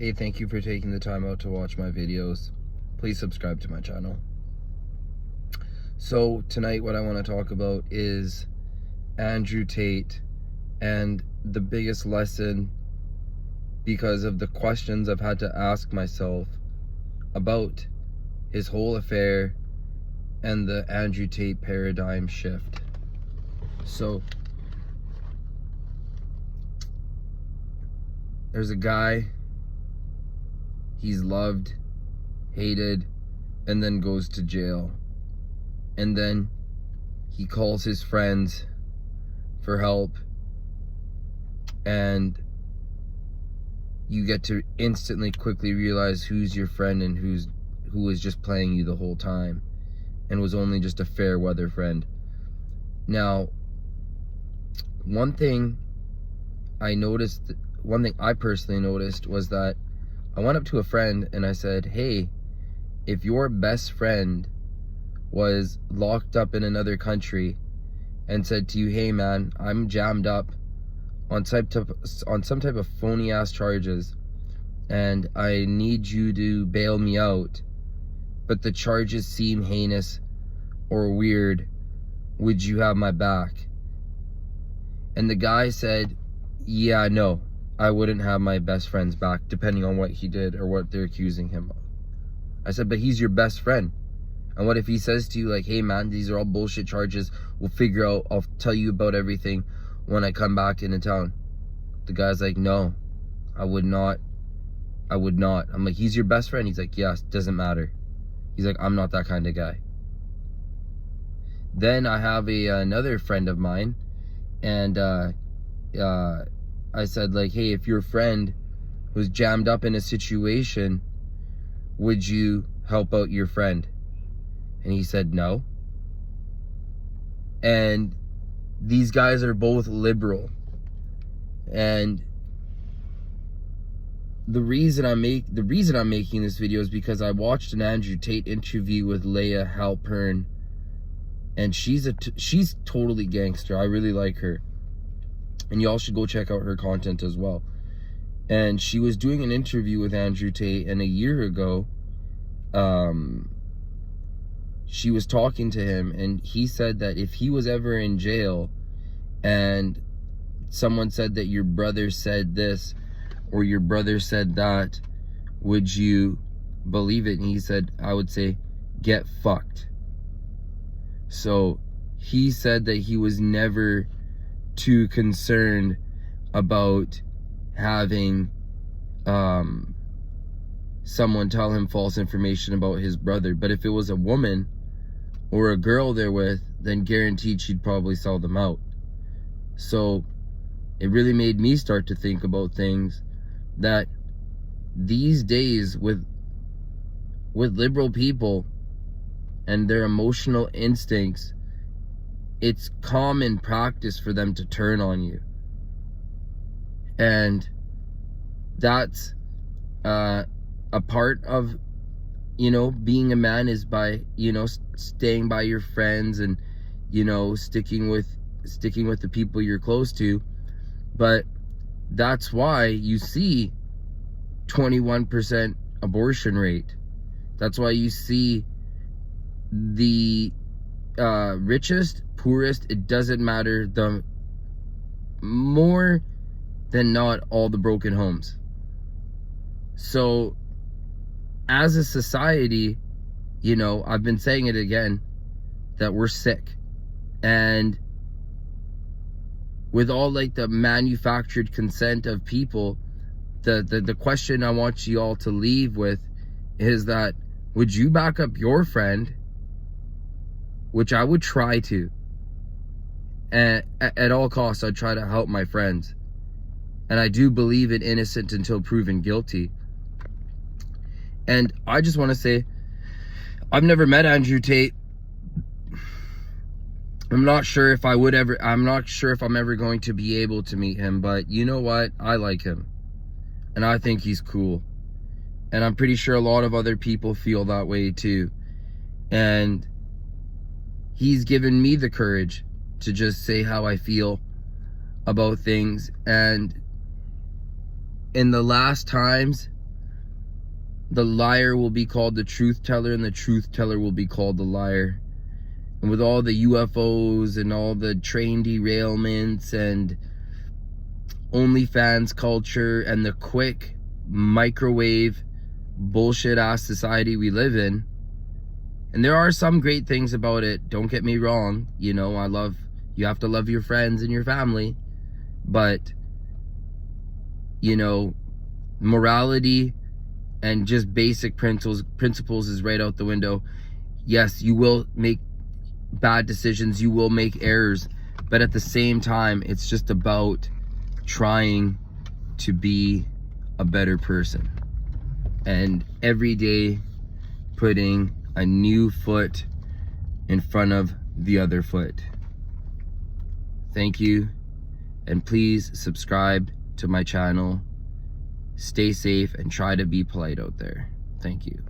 Hey, thank you for taking the time out to watch my videos. Please subscribe to my channel. So tonight what I want to talk about is Andrew Tate and the biggest lesson because of the questions I've had to ask myself about his whole affair and the Andrew Tate paradigm shift. So there's a guy, he's loved, hated, and then goes to jail. And then he calls his friends for help, and you get to instantly quickly realize who's your friend and who was just playing you the whole time and was only just a fair weather friend. Now, one thing I personally noticed was that I went up to a friend and I said, hey, if your best friend was locked up in another country and said to you, hey man, I'm jammed up on some type of phony ass charges and I need you to bail me out, but the charges seem heinous or weird, would you have my back? And the guy said, yeah, no, I wouldn't have my best friend's back, depending on what he did or what they're accusing him of. I said, but he's your best friend. And what if he says to you, like, hey man, these are all bullshit charges, we'll figure out, I'll tell you about everything when I come back into town? The guy's like, no, I would not. I'm like, he's your best friend? He's like, yes, doesn't matter. He's like, I'm not that kind of guy. Then I have another friend of mine, and I said, like, hey, if your friend was jammed up in a situation, would you help out your friend? And he said no. And these guys are both liberal. And the reason I'm making this video is because I watched an Andrew Tate interview with Leah Halpern, and she's totally gangster. I really like her. And y'all should go check out her content as well. And she was doing an interview with Andrew Tate, and a year ago, she was talking to him, and he said that if he was ever in jail and someone said that your brother said this or your brother said that, would you believe it? And he said, I would say, get fucked. So he said that he was never too concerned about having someone tell him false information about his brother. But if it was a woman or a girl they're with, then guaranteed she'd probably sell them out. So it really made me start to think about things that these days with liberal people and their emotional instincts, it's common practice for them to turn on you. And that's a part of, being a man, is by, staying by your friends and, sticking with the people you're close to. But that's why you see 21% abortion rate. That's why you see the richest, poorest, it doesn't matter, the more than not all the broken homes. So as a society, I've been saying it again, that we're sick. And with all like the manufactured consent of people, the question I want you all to leave with is that, would you back up your friend? Which I would try to. And at all costs, I'd try to help my friends. And I do believe in innocent until proven guilty. And I just want to say, I've never met Andrew Tate. I'm not sure if I'm ever going to be able to meet him, but you know what? I like him. And I think he's cool. And I'm pretty sure a lot of other people feel that way too. And he's given me the courage to just say how I feel about things. And in the last times the liar will be called the truth teller, and the truth teller will be called the liar. And with all the UFOs and all the train derailments and OnlyFans culture and the quick microwave bullshit ass society we live in, and there are some great things about it, don't get me wrong, you know, you have to love your friends and your family, but, you know, morality and just basic principles is right out the window. Yes, you will make bad decisions, you will make errors, but at the same time, it's just about trying to be a better person, and every day putting a new foot in front of the other foot. Thank you, and please subscribe to my channel. Stay safe and try to be polite out there. Thank you.